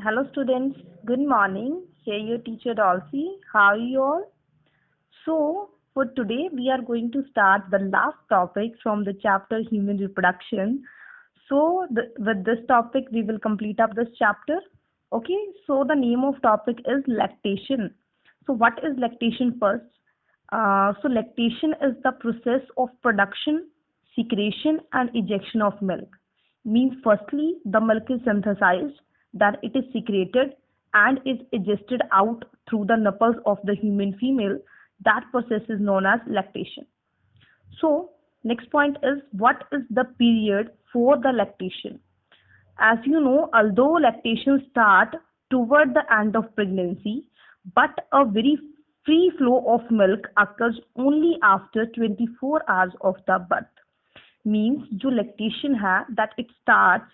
Hello students, good morning. Here your teacher Dolcy. How are you all? So for today we are going to start the last topic from the chapter human reproduction. With this topic we will complete up this chapter. Okay, so the name of topic is lactation. So what is lactation first? Lactation is the process of production, secretion and ejection of milk. Means firstly the milk is synthesized, then it is secreted and is egested out through the nipples of the human female. That process is known as lactation. So next point is, what is the period for the lactation? As you know, although lactation start toward the end of pregnancy, but a very free flow of milk occurs only after 24 hours of the birth. Means जो lactation है, that it starts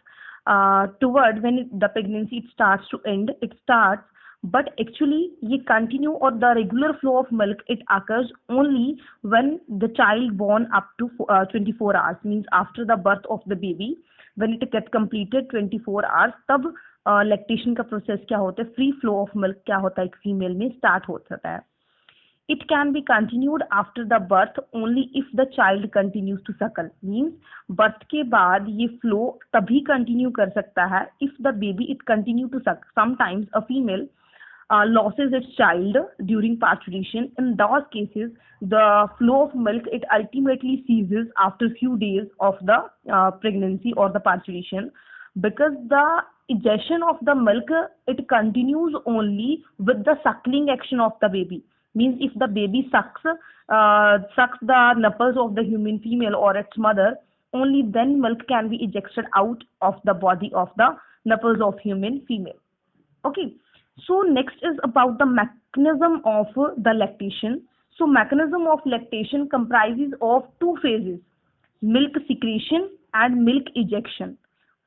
toward when the pregnancy it starts to end, it starts, but actually ये continue or the regular flow of milk it occurs only when the child born up to 24 hours, means after the birth of the baby, when it gets completed 24 hours, तब lactation का process क्या होता है, free flow of milk क्या होता है एक female में start हो जाता है. It can be continued after the birth only if the child continues to suckle. Means birth के बाद ये flow तभी continue कर सकता है if the baby it continue to suck. Sometimes a female loses its child during parturition. In those cases, the flow of milk it ultimately ceases after few days of the pregnancy or the parturition, because the ejection of the milk it continues only with the suckling action of the baby. Means if the baby sucks the nipples of the human female or its mother, only then milk can be ejected out of the body of the nipples of human female. Okay, so next is about the mechanism of the lactation. So mechanism of lactation comprises of two phases: milk secretion and milk ejection.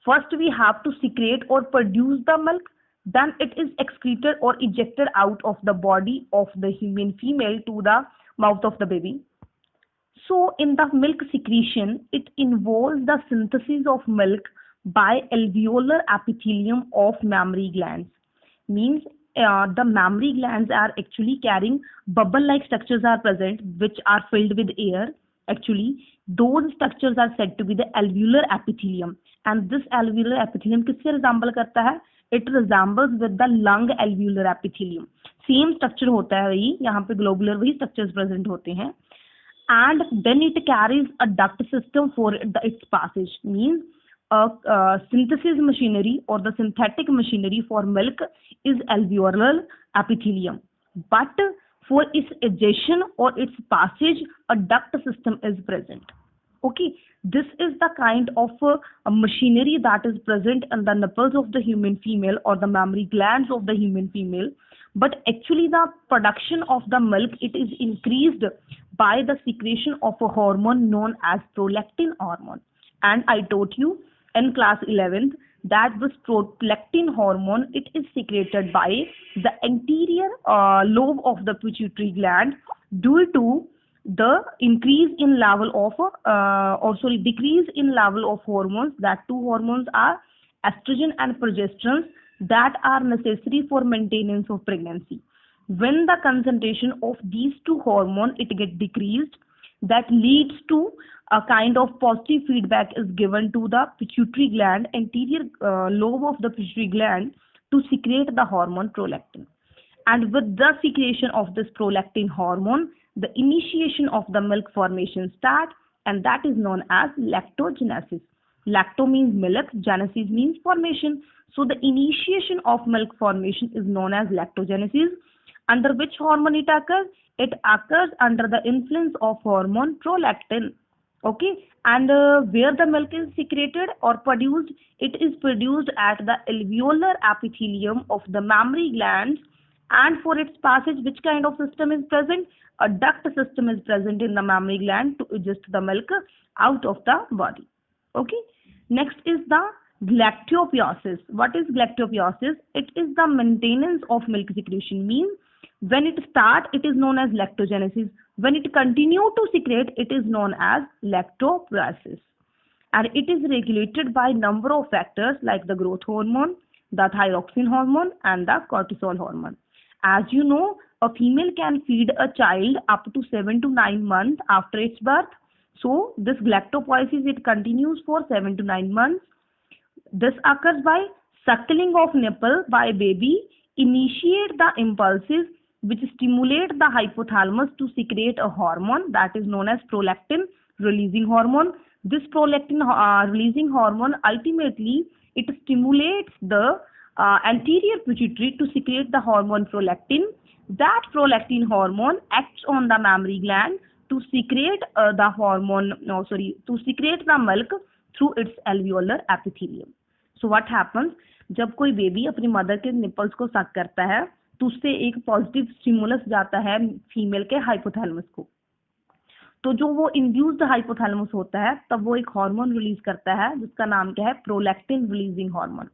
First we have to secrete or produce the milk, then it is excreted or ejected out of the body of the human female to the mouth of the baby. So in the milk secretion, it involves the synthesis of milk by alveolar epithelium of mammary glands. Means the mammary glands are actually carrying bubble-like structures are present which are filled with air. Actually, those structures are said to be the alveolar epithelium, and this alveolar epithelium किससे resemble करता है? It resembles with the lung alveolar epithelium. Same structure होता है वही, यहाँ पे globular वही structures present होते हैं. And then it carries a duct system for its passage. Means synthesis machinery or the synthetic machinery for milk is alveolar epithelium, but for its ejection or its passage a duct system is present. Okay, this is the kind of machinery that is present in the nipples of the human female or the mammary glands of the human female. But actually the production of the milk it is increased by the secretion of a hormone known as prolactin hormone. And I taught you in class 11th that this prolactin hormone it is secreted by the anterior lobe of the pituitary gland due to the increase in level of decrease in level of hormones. That two hormones are estrogen and progesterone that are necessary for maintenance of pregnancy. When the concentration of these two hormones it get decreased, that leads to a kind of positive feedback is given to the pituitary gland, anterior lobe of the pituitary gland, to secrete the hormone prolactin. And with the secretion of this prolactin hormone, the initiation of the milk formation start, and that is known as lactogenesis. Lacto means milk, genesis means formation. So the initiation of milk formation is known as lactogenesis. Under which hormone it occurs? It occurs under the influence of hormone prolactin. Okay, and where the milk is secreted or produced, it is produced at the alveolar epithelium of the mammary glands. And for its passage, which kind of system is present? A duct system is present in the mammary gland to eject the milk out of the body. Okay, next is the galactopiosis. What is galactopiosis? It is the maintenance of milk secretion. Means when it starts, it is known as lactogenesis. When it continue to secrete, it is known as lactophoresis. And it is regulated by number of factors like the growth hormone, the thyroxine hormone and the cortisol hormone. As you know, a female can feed a child up to 7 to 9 months after its birth. So this galactopoiesis, it continues for 7 to 9 months. This occurs by suckling of nipple by baby, initiate the impulses which stimulate the hypothalamus to secrete a hormone that is known as prolactin releasing hormone. This prolactin releasing hormone ultimately it stimulates the anterior pituitary to secrete the hormone prolactin. That prolactin hormone acts on the mammary gland to secrete to secrete the milk through its alveolar epithelium. So what happens, जब कोई baby अपनी mother के nipples को सक करता है तो उससे एक पॉजिटिव स्टिमुलस जाता है फीमेल के हाइपोथैलेमस को. तो जो वो इंड्यूस्ड हाइपोथैलेमस होता है तब वो एक हार्मोन रिलीज करता है जिसका नाम क्या है, प्रोलैक्टिन रिलीजिंग हार्मोन,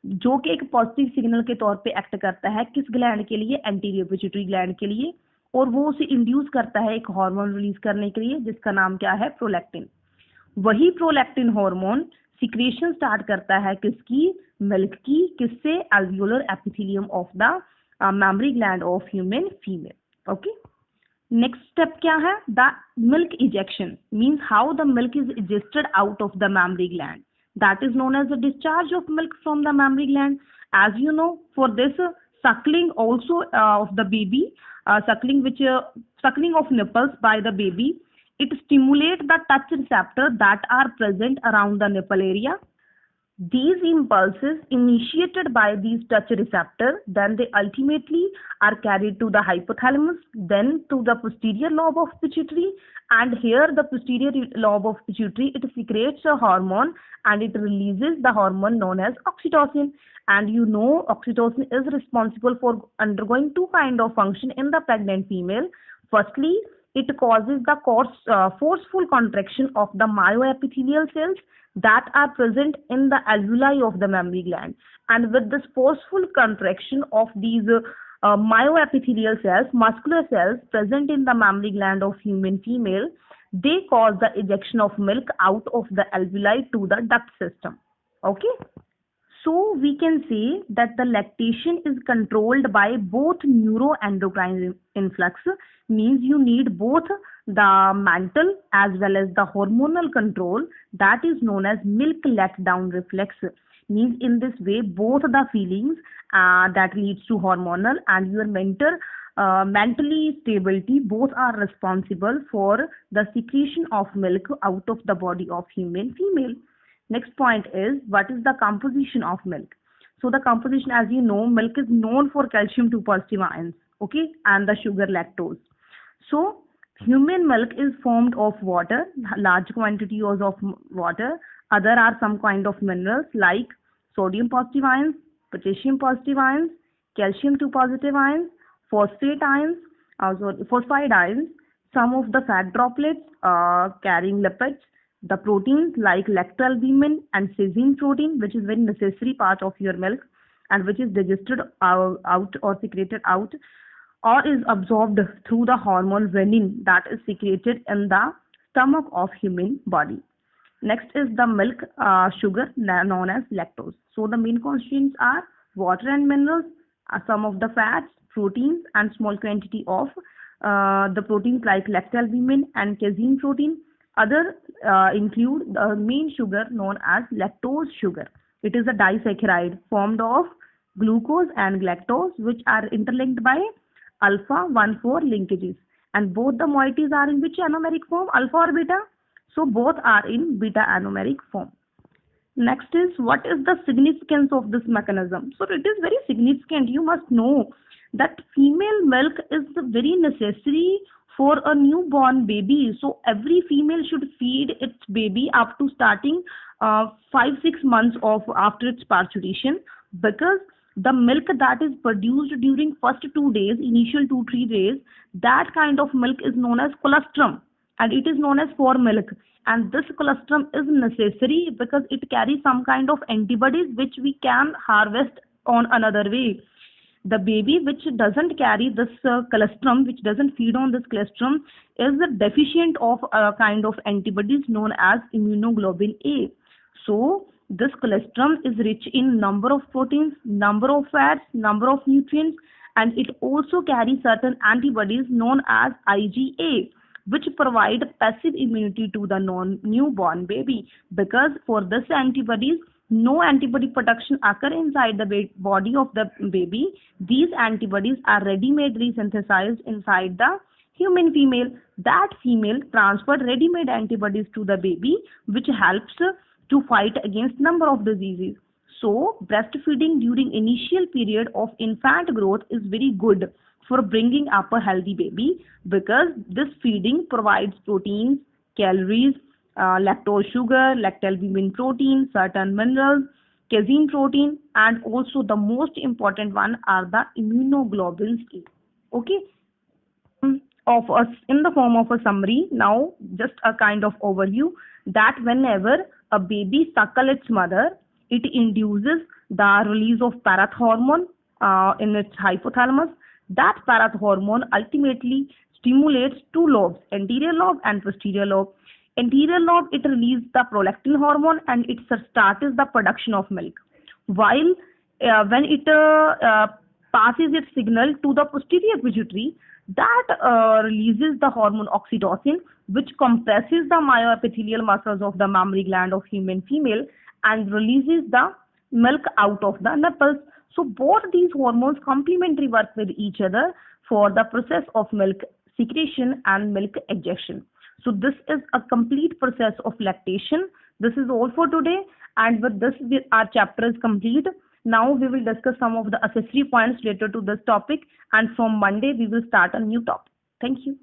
जो कि एक पॉजिटिव सिग्नल के तौर पे एक्ट करता है किस ग्लैंड के लिए, एंटीरियर पिट्यूटरी ग्लैंड के लिए, और वो उसे इंड्यूस करता है एक हार्मोन रिलीज करने के लिए जिसका नाम क्या है, प्रोलैक्टिन. वही प्रोलैक्टिन हार्मोन सिक्रेशन स्टार्ट करता है किसकी, मिल्क की, किससे, alveolar epithelium of the mammary gland of human female. Okay, next step क्या है, the milk ejection means how the milk is ejected out of the mammary gland, that is known as the discharge of milk from the mammary gland. As you know, for this suckling also of the baby, suckling of nipples by the baby, it stimulates the touch receptor that are present around the nipple area. These impulses initiated by these touch receptors, then they ultimately are carried to the hypothalamus, then to the posterior lobe of pituitary, and here the posterior lobe of pituitary, it secretes a hormone and it releases the hormone known as oxytocin. And you know, oxytocin is responsible for undergoing two kind of function in the pregnant female. Firstly, it causes the forceful contraction of the myoepithelial cells that are present in the alveoli of the mammary gland. And with this forceful contraction of these myoepithelial cells, muscular cells present in the mammary gland of human female, they cause the ejection of milk out of the alveoli to the duct system. Okay. So we can say that the lactation is controlled by both neuroendocrine influx, means you need both the mental as well as the hormonal control, that is known as milk letdown reflex. Means in this way both the feelings that leads to hormonal and your mentally stability both are responsible for the secretion of milk out of the body of human female. Next point is, what is the composition of milk? So the composition, as you know, milk is known for calcium 2 positive ions, okay, and the sugar lactose. So human milk is formed of water, large quantities of water. Other are some kind of minerals like sodium positive ions, potassium positive ions, calcium 2 positive ions, phosphate ions, phosphide ions, some of the fat droplets carrying lipids, the proteins like lactalbumin and casein protein, which is very necessary part of your milk and which is digested out or secreted out or is absorbed through the hormone renin that is secreted in the stomach of human body. Next is the milk sugar known as lactose. So the main constituents are water and minerals, some of the fats, proteins and small quantity of the proteins like lactalbumin and casein protein. Other include the main sugar known as lactose sugar. It is a disaccharide formed of glucose and galactose which are interlinked by alpha 1,4 linkages, and both the moieties are in which anomeric form, alpha or beta? So both are in beta anomeric form. Next is, what is the significance of this mechanism? So it is very significant. You must know that female milk is very necessary for a newborn baby. So every female should feed its baby up to starting 5-6 months of after its parturition, because the milk that is produced during first 2 days, initial 2-3 days, that kind of milk is known as colostrum and it is known as fore milk. And this colostrum is necessary because it carries some kind of antibodies which we can harvest on another way. The baby which doesn't carry this colostrum, which doesn't feed on this colostrum, is deficient of a kind of antibodies known as immunoglobulin A. So This colostrum is rich in number of proteins, number of fats, number of nutrients, and it also carries certain antibodies known as IgA, which provide passive immunity to the newborn baby. Because for this antibodies, no antibody production occur inside the body of the baby. These antibodies are ready-made resynthesized inside the human female. That female transferred ready-made antibodies to the baby, which helps to fight against number of diseases. So breastfeeding during initial period of infant growth is very good for bringing up a healthy baby, because this feeding provides proteins, calories, lactose sugar, lactalbumin protein, certain minerals, casein protein, and also the most important one are the immunoglobulins A. Okay, of us in the form of a summary. Now, just a kind of overview that whenever a baby suckles its mother, it induces the release of parathormone in its hypothalamus. That parathormone ultimately stimulates two lobes, anterior lobe and posterior lobe. Anterior lobe, it releases the prolactin hormone and it starts the production of milk. While when it passes its signal to the posterior pituitary, that releases the hormone oxytocin, which compresses the myoepithelial muscles of the mammary gland of human female and releases the milk out of the nipples. So both these hormones complementary work with each other for the process of milk secretion and milk ejection. So this is a complete process of lactation. This is all for today, and with this our chapter is complete. Now we will discuss some of the accessory points related to this topic, and from Monday we will start a new topic. Thank you.